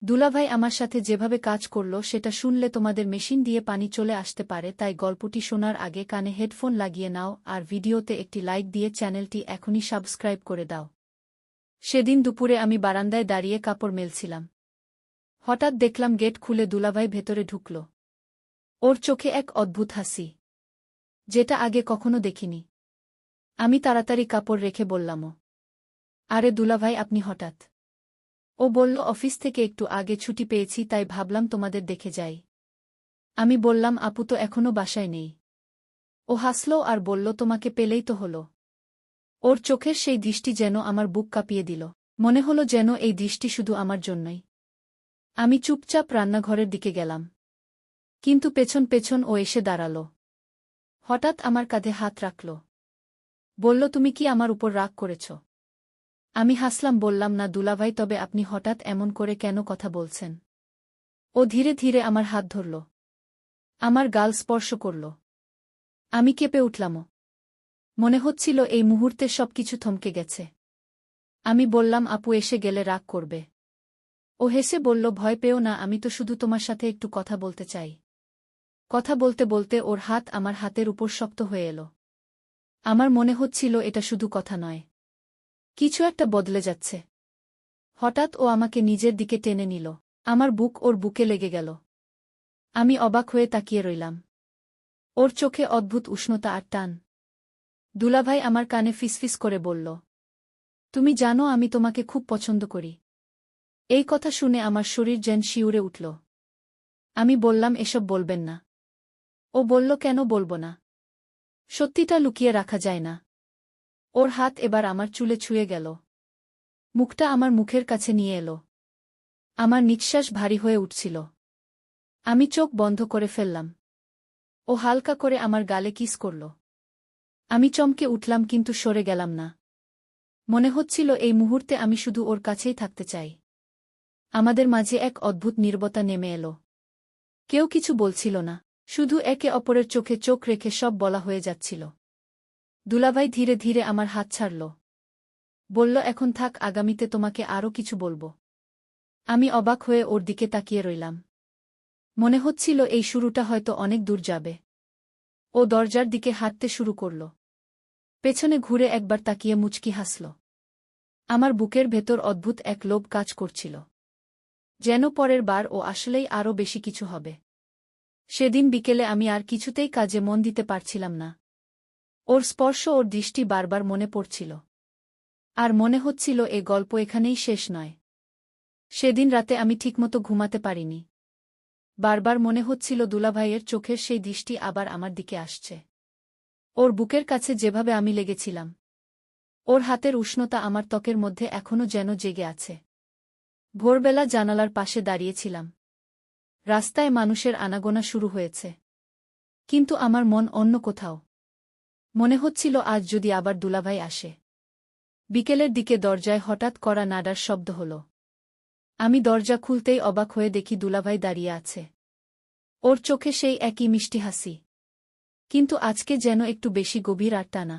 দুলাভাই আমার সাথে যেভাবে কাজ করল সেটা শুনলে তোমাদের মেশিন দিয়ে পানি চলে আসতে পারে, তাই গল্পটি শোনার আগে কানে হেডফোন লাগিয়ে নাও আর ভিডিওতে একটি লাইক দিয়ে চ্যানেলটি এখনই সাবস্ক্রাইব করে দাও। সেদিন দুপুরে আমি বারান্দায় দাঁড়িয়ে কাপড় মেলছিলাম। হঠাৎ দেখলাম গেট খুলে দুলাভাই ভেতরে ঢুকল। ওর চোখে এক অদ্ভুত হাসি, যেটা আগে কখনো দেখিনি। আমি তাড়াতাড়ি কাপড় রেখে বললামও, আরে দুলাভাই, আপনি হঠাৎ? ও বলল, অফিস থেকে একটু আগে ছুটি পেয়েছি, তাই ভাবলাম তোমাদের দেখে যাই। আমি বললাম, আপু তো এখনো বাসায় নেই। ও হাসল আর বলল, তোমাকে পেলেই তো হলো। ওর চোখের সেই দৃষ্টি যেন আমার বুক কাঁপিয়ে দিল। মনে হলো যেন এই দৃষ্টি শুধু আমার জন্যই। আমি চুপচাপ রান্নাঘরের দিকে গেলাম, কিন্তু পেছন পেছন ও এসে দাঁড়াল। হঠাৎ আমার কাঁধে হাত রাখল। বলল, তুমি কি আমার উপর রাগ করেছ? আমি হাসলাম, বললাম, না দুলাভাই, তবে আপনি হঠাৎ এমন করে কেন কথা বলছেন? ও ধীরে ধীরে আমার হাত ধরল, আমার গাল স্পর্শ করল। আমি কেঁপে উঠলামও। মনে হচ্ছিল এই মুহূর্তে সবকিছু থমকে গেছে। আমি বললাম, আপু এসে গেলে রাগ করবে। ও হেসে বলল, ভয় পেও না, আমি তো শুধু তোমার সাথে একটু কথা বলতে চাই। কথা বলতে বলতে ওর হাত আমার হাতের উপর শক্ত হয়ে এলো। আমার মনে হচ্ছিল এটা শুধু কথা নয়, কিছু একটা বদলে যাচ্ছে। হঠাৎ ও আমাকে নিজের দিকে টেনে নিল। আমার বুক ওর বুকে লেগে গেল। আমি অবাক হয়ে তাকিয়ে রইলাম। ওর চোখে অদ্ভুত উষ্ণতা আর টান। দুলাভাই আমার কানে ফিসফিস করে বলল, তুমি জানো আমি তোমাকে খুব পছন্দ করি। এই কথা শুনে আমার শরীর যেন শিউরে উঠল। আমি বললাম, এসব বলবেন না। ও বলল, কেন বলবো না? সত্যিটা লুকিয়ে রাখা যায় না। ওর হাত এবার আমার চুলে ছুঁয়ে গেল, মুখটা আমার মুখের কাছে নিয়ে এলো। আমার নিঃশ্বাস ভারী হয়ে উঠছিল। আমি চোখ বন্ধ করে ফেললাম। ও হালকা করে আমার গালে কিস করল। আমি চমকে উঠলাম, কিন্তু সরে গেলাম না। মনে হচ্ছিল এই মুহূর্তে আমি শুধু ওর কাছেই থাকতে চাই। আমাদের মাঝে এক অদ্ভুত নীরবতা নেমে এলো। কেউ কিছু বলছিল না, শুধু একে অপরের চোখে চোখ রেখে সব বলা হয়ে যাচ্ছিল। দুলাভাই ধীরে ধীরে আমার হাত ছাড়ল। বলল, এখন থাক, আগামীতে তোমাকে আরও কিছু বলবো। আমি অবাক হয়ে ওর দিকে তাকিয়ে রইলাম। মনে হচ্ছিল এই শুরুটা হয়তো অনেক দূর যাবে। ও দরজার দিকে হাঁটতে শুরু করল। পেছনে ঘুরে একবার তাকিয়ে মুচকি হাসল। আমার বুকের ভেতর অদ্ভুত এক লোভ কাজ করছিল, যেন পরের বার ও আসলেই আরও বেশি কিছু হবে। সেদিন বিকেলে আমি আর কিছুতেই কাজে মন দিতে পারছিলাম না। ওর স্পর্শ, ওর দৃষ্টি বারবার মনে পড়ছিল। আর মনে হচ্ছিল এ গল্প এখানেই শেষ নয়। সেদিন রাতে আমি ঠিকমতো ঘুমাতে পারিনি। বারবার মনে হচ্ছিল দুলাভাইয়ের চোখের সেই দৃষ্টি আবার আমার দিকে আসছে। ওর বুকের কাছে যেভাবে আমি লেগেছিলাম, ওর হাতের উষ্ণতা আমার ত্বকের মধ্যে এখনো যেন জেগে আছে। ভোরবেলা জানালার পাশে দাঁড়িয়েছিলাম। রাস্তায় মানুষের আনাগোনা শুরু হয়েছে, কিন্তু আমার মন অন্য কোথাও। মনে হচ্ছিল আজ যদি আবার দুলাভাই আসে। বিকেলের দিকে দরজায় হঠাৎ কড়া নাড়ার শব্দ হল। আমি দরজা খুলতেই অবাক হয়ে দেখি দুলাভাই দাঁড়িয়ে আছে। ওর চোখে সেই একই মিষ্টি হাসি, কিন্তু আজকে যেন একটু বেশি গভীর আর টানা।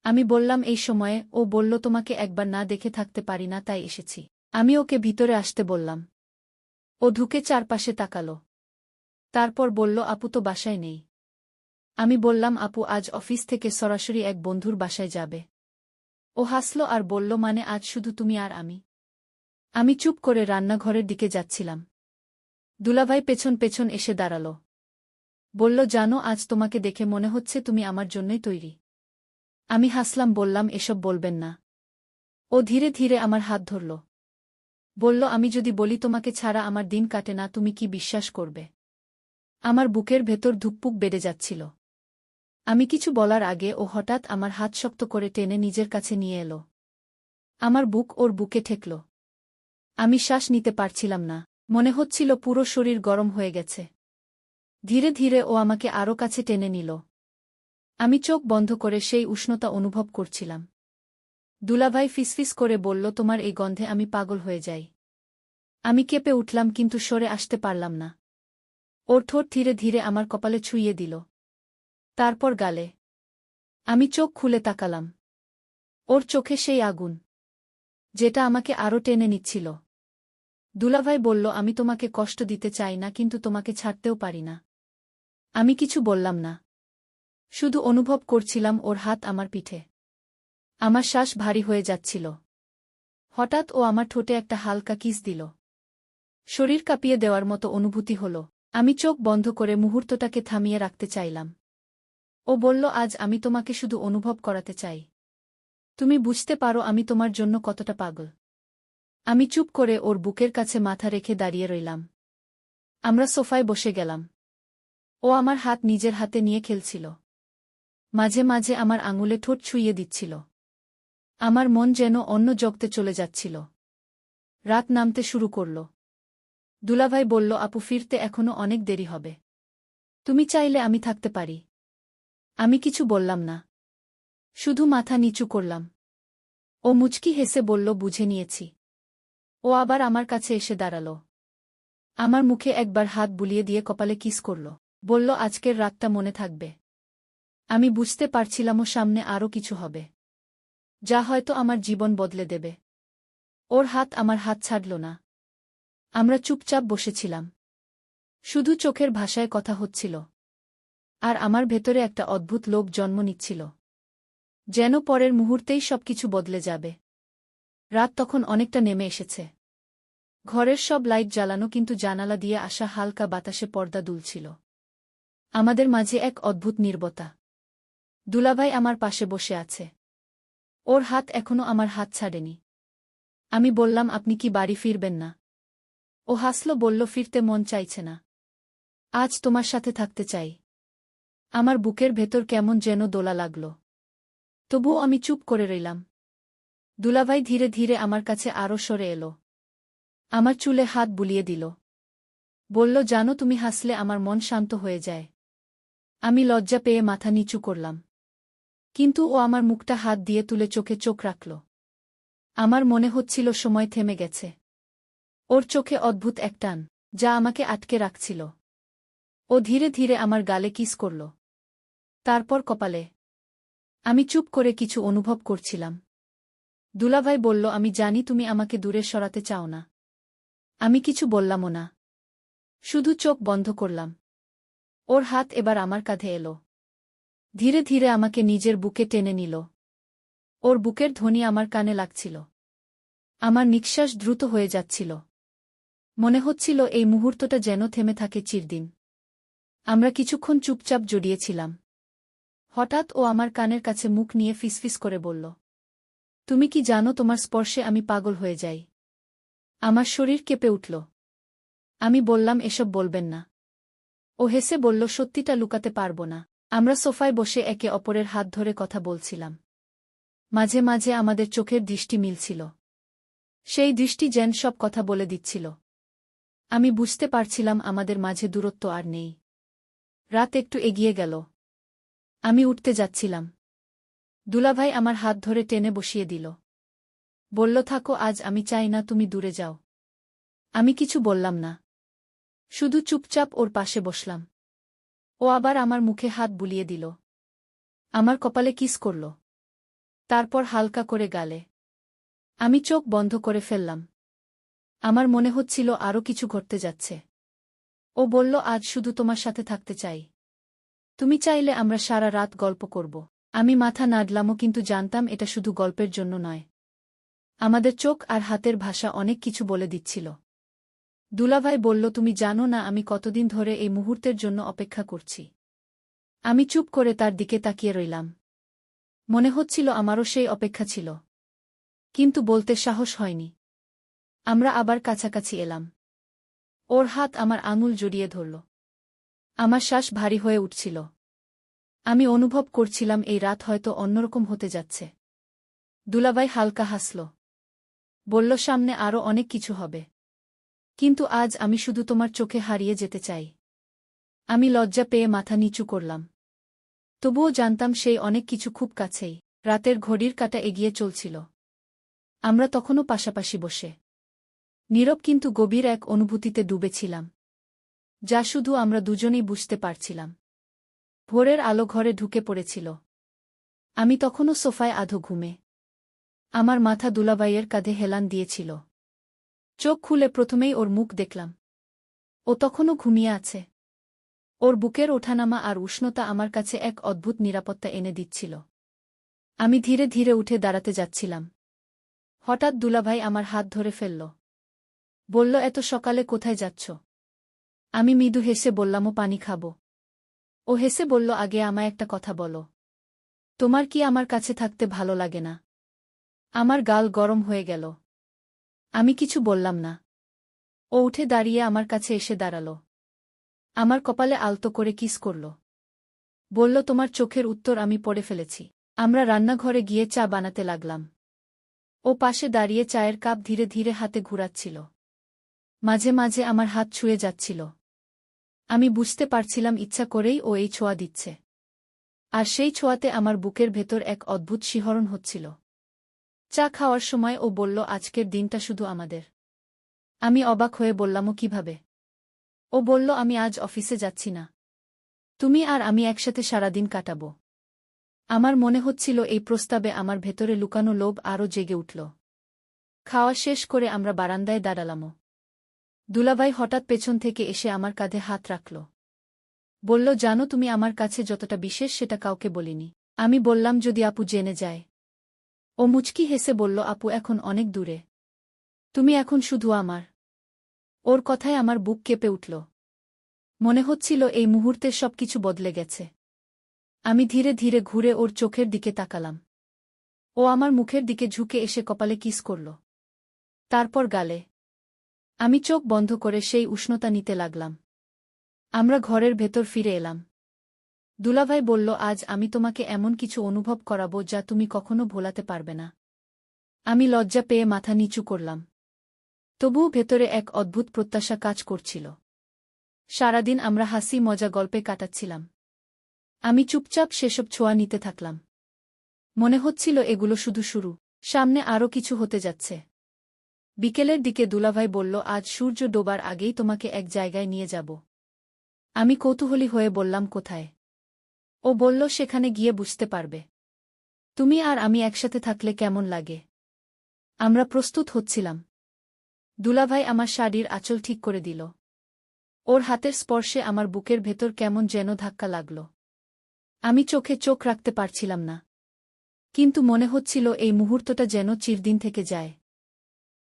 আমি বললাম, এই সময়ে? ও বলল, তোমাকে একবার না দেখে থাকতে পারি না, তাই এসেছি। আমি ওকে ভিতরে আসতে বললাম। ও ঢুকে চারপাশে তাকাল। তারপর বলল, আপু তো বাসায় নেই। আমি বললাম, আপু আজ অফিস থেকে সরাসরি এক বন্ধুর বাসায় যাবে। ও হাসল আর বলল, মানে আজ শুধু তুমি আর আমি? আমি চুপ করে রান্নাঘরের দিকে যাচ্ছিলাম। দুলাভাই পেছন পেছন এসে দাঁড়াল। বলল, জানো, আজ তোমাকে দেখে মনে হচ্ছে তুমি আমার জন্যই তৈরি। আমি হাসলাম, বললাম, এসব বলবেন না। ও ধীরে ধীরে আমার হাত ধরল। বলল, আমি যদি বলি তোমাকে ছাড়া আমার দিন কাটে না, তুমি কি বিশ্বাস করবে? আমার বুকের ভেতর ধুকপুক বেড়ে যাচ্ছিল। আমি কিছু বলার আগে ও হঠাৎ আমার হাত শক্ত করে টেনে নিজের কাছে নিয়ে এলো। আমার বুক ওর বুকে ঠেকল। আমি শ্বাস নিতে পারছিলাম না। মনে হচ্ছিল পুরো শরীর গরম হয়ে গেছে। ধীরে ধীরে ও আমাকে আরও কাছে টেনে নিল। আমি চোখ বন্ধ করে সেই উষ্ণতা অনুভব করছিলাম। দুলাভাই ফিসফিস করে বলল, তোমার এই গন্ধে আমি পাগল হয়ে যাই। আমি কেঁপে উঠলাম, কিন্তু সরে আসতে পারলাম না। ওর ঠোঁট ধীরে ধীরে আমার কপালে ছুঁয়ে দিল, তারপর গালে। আমি চোখ খুলে তাকালাম। ওর চোখে সেই আগুন, যেটা আমাকে আরও টেনে নিচ্ছিল। দুলাভাই বলল, আমি তোমাকে কষ্ট দিতে চাই না, কিন্তু তোমাকে ছাড়তেও পারি না। আমি কিছু বললাম না, শুধু অনুভব করছিলাম ওর হাত আমার পিঠে। আমার শ্বাস ভারী হয়ে যাচ্ছিল। হঠাৎ ও আমার ঠোঁটে একটা হালকা কিস দিল। শরীর কাঁপিয়ে দেওয়ার মতো অনুভূতি হল। আমি চোখ বন্ধ করে মুহূর্তটাকে থামিয়ে রাখতে চাইলাম। ও বলল, আজ আমি তোমাকে শুধু অনুভব করাতে চাই। তুমি বুঝতে পারো আমি তোমার জন্য কতটা পাগল। আমি চুপ করে ওর বুকের কাছে মাথা রেখে দাঁড়িয়ে রইলাম। আমরা সোফায় বসে গেলাম। ও আমার হাত নিজের হাতে নিয়ে খেলছিল। মাঝে মাঝে আমার আঙুলে ঠোঁট ছুঁইয়ে দিচ্ছিল। আমার মন যেন অন্য জগতে চলে যাচ্ছিল। রাত নামতে শুরু করল। দুলাভাই বলল, আপু ফিরতে এখনো অনেক দেরি হবে। তুমি চাইলে আমি থাকতে পারি। আমি কিছু বললাম না, শুধু মাথা নিচু করলাম। ও মুচকি হেসে বলল, বুঝে নিয়েছি। ও আবার আমার কাছে এসে দাঁড়াল। আমার মুখে একবার হাত বুলিয়ে দিয়ে কপালে কিস করল। বলল, আজকের রাতটা মনে থাকবে। আমি বুঝতে পারছিলাম ও সামনে আরও কিছু হবে, যা হয়তো আমার জীবন বদলে দেবে। ওর হাত আমার হাত ছাড়ল না। আমরা চুপচাপ বসেছিলাম। শুধু চোখের ভাষায় কথা হচ্ছিল। আর আমার ভেতরে একটা অদ্ভুত লোভ জন্ম নিচ্ছিল, যেন পরের মুহূর্তেই সবকিছু বদলে যাবে। রাত তখন অনেকটা নেমে এসেছে। ঘরের সব লাইট জ্বালানো, কিন্তু জানালা দিয়ে আসা হালকা বাতাসে পর্দা দুলছিল। আমাদের মাঝে এক অদ্ভুত নীরবতা। দুলাভাই আমার পাশে বসে আছে। ওর হাত এখনো আমার হাত ছাড়েনি। আমি বললাম, আপনি কি বাড়ি ফিরবেন না? ও হাসল, বলল, ফিরতে মন চাইছে না। আজ তোমার সাথে থাকতে চাই। আমার বুকের ভেতর কেমন যেন দোলা লাগল। তবুও আমি চুপ করে রইলাম। দুলাভাই ধীরে ধীরে আমার কাছে আরও সরে এলো। আমার চুলে হাত বুলিয়ে দিল। বলল, জানো, তুমি হাসলে আমার মন শান্ত হয়ে যায়। আমি লজ্জা পেয়ে মাথা নিচু করলাম। কিন্তু ও আমার মুখটা হাত দিয়ে তুলে চোখে চোখ রাখল। আমার মনে হচ্ছিল সময় থেমে গেছে। ওর চোখে অদ্ভুত এক টান, যা আমাকে আটকে রাখছিল। ও ধীরে ধীরে আমার গালে কিস করল, তারপর কপালে। আমি চুপ করে কিছু অনুভব করছিলাম। দুলাভাই বলল, আমি জানি তুমি আমাকে দূরে সরাতে চাও না। আমি কিছু বললামও না, শুধু চোখ বন্ধ করলাম। ওর হাত এবার আমার কাঁধে এলো। ধীরে ধীরে আমাকে নিজের বুকে টেনে নিল। ওর বুকের ধ্বনি আমার কানে লাগছিল। আমার নিঃশ্বাস দ্রুত হয়ে যাচ্ছিল। মনে হচ্ছিল এই মুহূর্তটা যেন থেমে থাকে চিরদিন। আমরা কিছুক্ষণ চুপচাপ জড়িয়েছিলাম। হঠাৎ ও আমার কানের কাছে মুখ নিয়ে ফিসফিস করে বলল, তুমি কি জানো, তোমার স্পর্শে আমি পাগল হয়ে যাই। আমার শরীর কেঁপে উঠল। আমি বললাম, এসব বলবেন না। ও হেসে বলল, সত্যিটা লুকাতে পারব না। আমরা সোফায় বসে একে অপরের হাত ধরে কথা বলছিলাম। মাঝে মাঝে আমাদের চোখের দৃষ্টি মিলছিল। সেই দৃষ্টি যেন সব কথা বলে দিচ্ছিল। আমি বুঝতে পারছিলাম আমাদের মাঝে দূরত্ব আর নেই। রাত একটু এগিয়ে গেল। আমি উঠতে যাচ্ছিলাম। দুলাভাই আমার হাত ধরে টেনে বসিয়ে দিল। বলল, থাকো, আজ আমি চাই না তুমি দূরে যাও। আমি কিছু বললাম না, শুধু চুপচাপ ওর পাশে বসলাম। ও আবার আমার মুখে হাত বুলিয়ে দিল। আমার কপালে কিস করল, তারপর হালকা করে গালে। আমি চোখ বন্ধ করে ফেললাম। আমার মনে হচ্ছিল আরও কিছু ঘটতে যাচ্ছে। ও বলল, আজ শুধু তোমার সাথে থাকতে চাই। তুমি চাইলে আমরা সারা রাত গল্প করব। আমি মাথা নাড়লামও, কিন্তু জানতাম এটা শুধু গল্পের জন্য নয়। আমাদের চোখ আর হাতের ভাষা অনেক কিছু বলে দিচ্ছিল। দুলাভাই বলল, তুমি জানো না আমি কতদিন ধরে এই মুহূর্তের জন্য অপেক্ষা করছি। আমি চুপ করে তার দিকে তাকিয়ে রইলাম। মনে হচ্ছিল আমারও সেই অপেক্ষা ছিল, কিন্তু বলতে সাহস হয়নি। আমরা আবার কাছাকাছি এলাম। ওর হাত আমার আঙুল জড়িয়ে ধরল। আমার শ্বাস ভারী হয়ে উঠছিল। আমি অনুভব করছিলাম এই রাত হয়তো অন্যরকম হতে যাচ্ছে। দুলাভাই হালকা হাসল। বলল, সামনে আরও অনেক কিছু হবে। কিন্তু আজ আমি শুধু তোমার চোখে হারিয়ে যেতে চাই। আমি লজ্জা পেয়ে মাথা নিচু করলাম। তবুও জানতাম সেই অনেক কিছু খুব কাছেই। রাতের ঘড়ির কাঁটা এগিয়ে চলছিল। আমরা তখনও পাশাপাশি বসে নীরব কিন্তু গভীর এক অনুভূতিতে ডুবেছিলাম, যা শুধু আমরা দুজনেই বুঝতে পারছিলাম। ভোরের আলো ঘরে ঢুকে পড়েছিল। আমি তখনও সোফায় আধো ঘুমে। আমার মাথা দুলাভাইয়ের কাঁধে হেলান দিয়েছিল। চোখ খুলে প্রথমেই ওর মুখ দেখলাম। ও তখনও ঘুমিয়ে আছে। ওর বুকের ওঠানামা আর উষ্ণতা আমার কাছে এক অদ্ভুত নিরাপত্তা এনে দিচ্ছিল। আমি ধীরে ধীরে উঠে দাঁড়াতে যাচ্ছিলাম। হঠাৎ দুলাভাই আমার হাত ধরে ফেলল। বলল, এত সকালে কোথায় যাচ্ছ? আমি মৃদু হেসে বললাম, পানি খাব। ও হেসে বলল, আগে আমায় একটা কথা বলো। তোমার কি আমার কাছে থাকতে ভালো লাগে না? আমার গাল গরম হয়ে গেল। আমি কিছু বললাম না। ও উঠে দাঁড়িয়ে আমার কাছে এসে দাঁড়াল। আমার কপালে আলতো করে কিস করল। বলল, তোমার চোখের উত্তর আমি পড়ে ফেলেছি। আমরা রান্নাঘরে গিয়ে চা বানাতে লাগলাম। ও পাশে দাঁড়িয়ে চায়ের কাপ ধীরে ধীরে হাতে ঘুরাচ্ছিল। মাঝে মাঝে আমার হাত ছুঁয়ে যাচ্ছিল। আমি বুঝতে পারছিলাম ইচ্ছা করেই ও এই ছোঁয়া দিচ্ছে। আর সেই ছোঁয়াতে আমার বুকের ভেতর এক অদ্ভুত শিহরণ হচ্ছিল। চা খাওয়ার সময় ও বলল, আজকের দিনটা শুধু আমাদের। আমি অবাক হয়ে বললাম, কিভাবে? ও বলল, আমি আজ অফিসে যাচ্ছি না। তুমি আর আমি একসাথে সারাদিন কাটাব। আমার মনে হচ্ছিল এই প্রস্তাবে আমার ভেতরে লুকানো লোভ আরও জেগে উঠল। খাওয়া শেষ করে আমরা বারান্দায় দাঁড়ালাম। দুলাভাই হঠাৎ পেছন থেকে এসে আমার কাঁধে হাত রাখল। বলল, জানো তুমি আমার কাছে যতটা বিশেষ সেটা কাউকে বলিনি। আমি বললাম, যদি আপু জেনে যায়? ও মুচকি হেসে বলল, আপু এখন অনেক দূরে। তুমি এখন শুধু আমার। ওর কথায় আমার বুক কেঁপে উঠল। মনে হচ্ছিল এই মুহূর্তে সবকিছু বদলে গেছে। আমি ধীরে ধীরে ঘুরে ওর চোখের দিকে তাকালাম। ও আমার মুখের দিকে ঝুঁকে এসে কপালে কিস করল। তারপর গালে। আমি চোখ বন্ধ করে সেই উষ্ণতা নিতে লাগলাম। আমরা ঘরের ভেতর ফিরে এলাম। দুলাভাই বলল, আজ আমি তোমাকে এমন কিছু অনুভব করাবো যা তুমি কখনো ভোলাতে পারবে না। আমি লজ্জা পেয়ে মাথা নিচু করলাম। তবুও ভেতরে এক অদ্ভুত প্রত্যাশা কাজ করছিল। সারাদিন আমরা হাসি মজা গল্পে কাটাচ্ছিলাম। আমি চুপচাপ সেসব ছোঁয়া নিতে থাকলাম। মনে হচ্ছিল এগুলো শুধু শুরু। সামনে আরও কিছু হতে যাচ্ছে। বিকেলের দিকে দুলাভাই বলল, আজ সূর্য ডোবার আগেই তোমাকে এক জায়গায় নিয়ে যাব। আমি কৌতূহলী হয়ে বললাম, কোথায়? ও বলল, সেখানে গিয়ে বুঝতে পারবে। তুমি আর আমি একসাথে থাকলে কেমন লাগে। আমরা প্রস্তুত হচ্ছিলাম। দুলাভাই আমার শাড়ির আঁচল ঠিক করে দিল। ওর হাতের স্পর্শে আমার বুকের ভেতর কেমন যেন ধাক্কা লাগল। আমি চোখে চোখ রাখতে পারছিলাম না। কিন্তু মনে হচ্ছিল এই মুহূর্তটা যেন চিরদিন থেকে যায়।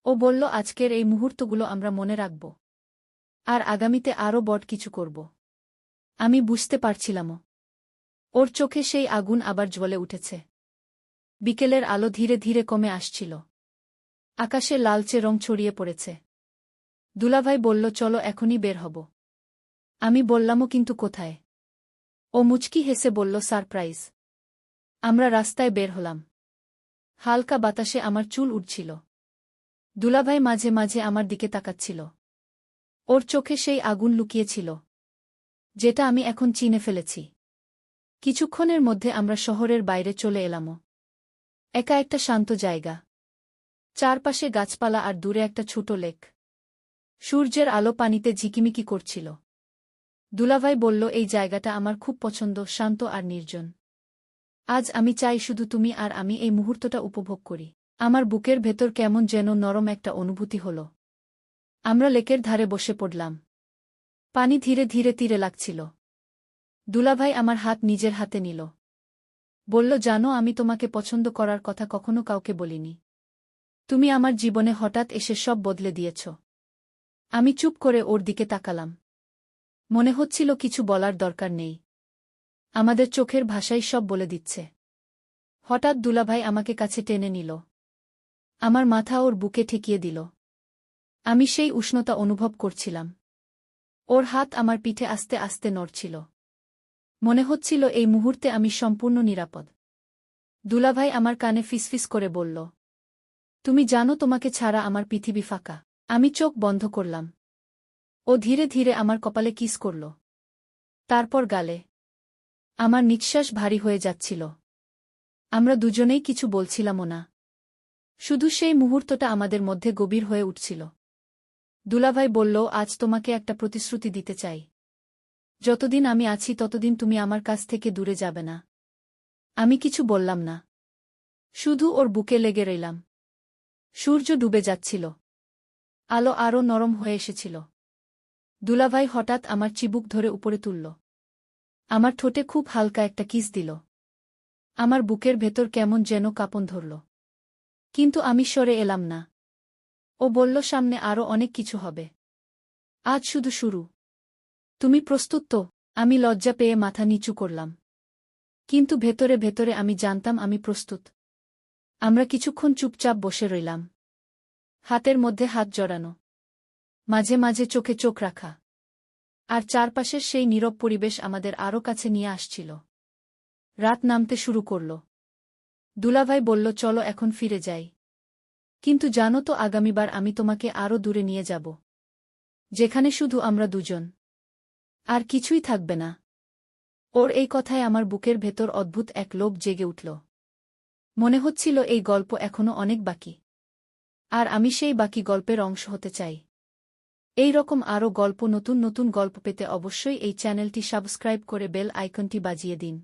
ও বলল, আজকের এই মুহূর্তগুলো আমরা মনে রাখব। আর আগামীতে আরও বড় কিছু করব। আমি বুঝতে পারছিলামও। ওর চোখে সেই আগুন আবার জ্বলে উঠেছে। বিকেলের আলো ধীরে ধীরে কমে আসছিল। আকাশে লালচে রং ছড়িয়ে পড়েছে। দুলাভাই বলল, চলো এখনই বের হব। আমি বললামও, কিন্তু কোথায়? ও মুচকি হেসে বলল, সারপ্রাইজ। আমরা রাস্তায় বের হলাম। হালকা বাতাসে আমার চুল উড়ছিল। দুলাভাই মাঝে মাঝে আমার দিকে তাকাচ্ছিল। ওর চোখে সেই আগুন লুকিয়েছিল, যেটা আমি এখন চিনে ফেলেছি। কিছুক্ষণের মধ্যে আমরা শহরের বাইরে চলে এলামও। একা একটা শান্ত জায়গা। চারপাশে গাছপালা আর দূরে একটা ছোট লেক। সূর্যের আলো পানিতে ঝিকিমিকি করছিল। দুলাভাই বলল, এই জায়গাটা আমার খুব পছন্দ, শান্ত আর নির্জন। আজ আমি চাই শুধু তুমি আর আমি এই মুহূর্তটা উপভোগ করি। আমার বুকের ভেতর কেমন যেন নরম একটা অনুভূতি হল। আমরা লেকের ধারে বসে পড়লাম। পানি ধীরে ধীরে তীরে লাগছিল। দুলাভাই আমার হাত নিজের হাতে নিল। বলল, জানো আমি তোমাকে পছন্দ করার কথা কখনো কাউকে বলিনি। তুমি আমার জীবনে হঠাৎ এসে সব বদলে দিয়েছ। আমি চুপ করে ওর দিকে তাকালাম। মনে হচ্ছিল কিছু বলার দরকার নেই। আমাদের চোখের ভাষাই সব বলে দিচ্ছে। হঠাৎ দুলাভাই আমাকে কাছে টেনে নিল। আমার মাথা ওর বুকে ঠেকিয়ে দিল। আমি সেই উষ্ণতা অনুভব করছিলাম। ওর হাত আমার পিঠে আস্তে আস্তে নড়ছিল। মনে হচ্ছিল এই মুহূর্তে আমি সম্পূর্ণ নিরাপদ। দুলাভাই আমার কানে ফিসফিস করে বলল, তুমি জানো তোমাকে ছাড়া আমার পৃথিবী ফাঁকা। আমি চোখ বন্ধ করলাম। ও ধীরে ধীরে আমার কপালে কিস করল। তারপর গালে। আমার নিঃশ্বাস ভারী হয়ে যাচ্ছিল। আমরা দুজনেই কিছু বলছিলামও না। শুধু সেই মুহূর্তটা আমাদের মধ্যে গভীর হয়ে উঠছিল। দুলাভাই বলল, আজ তোমাকে একটা প্রতিশ্রুতি দিতে চাই। যতদিন আমি আছি ততদিন তুমি আমার কাছ থেকে দূরে যাবে না। আমি কিছু বললাম না। শুধু ওর বুকে লেগে রইলাম। সূর্য ডুবে যাচ্ছিল। আলো আরও নরম হয়ে এসেছিল। দুলাভাই হঠাৎ আমার চিবুক ধরে উপরে তুলল। আমার ঠোঁটে খুব হালকা একটা কিস দিল। আমার বুকের ভেতর কেমন যেন কাঁপন ধরল। কিন্তু আমি সরে এলাম না। ও বলল, সামনে আরও অনেক কিছু হবে। আজ শুধু শুরু। তুমি প্রস্তুত তো? আমি লজ্জা পেয়ে মাথা নিচু করলাম। কিন্তু ভেতরে ভেতরে আমি জানতাম আমি প্রস্তুত। আমরা কিছুক্ষণ চুপচাপ বসে রইলাম। হাতের মধ্যে হাত জড়ানো। মাঝে মাঝে চোখে চোখ রাখা। আর চারপাশের সেই নীরব পরিবেশ আমাদের আরও কাছে নিয়ে আসছিল। রাত নামতে শুরু করল। দুলাভাই বলল, চলো এখন ফিরে যাই। কিন্তু জানো তো, আগামীবার আমি তোমাকে আরও দূরে নিয়ে যাব। যেখানে শুধু আমরা দুজন। আর কিছুই থাকবে না। ওর এই কথায় আমার বুকের ভেতর অদ্ভুত এক লোভ জেগে উঠল। মনে হচ্ছিল এই গল্প এখনো অনেক বাকি। আর আমি সেই বাকি গল্পের অংশ হতে চাই। এই রকম আরও গল্প, নতুন নতুন গল্প পেতে অবশ্যই এই চ্যানেলটি সাবস্ক্রাইব করে বেল আইকনটি বাজিয়ে দিন।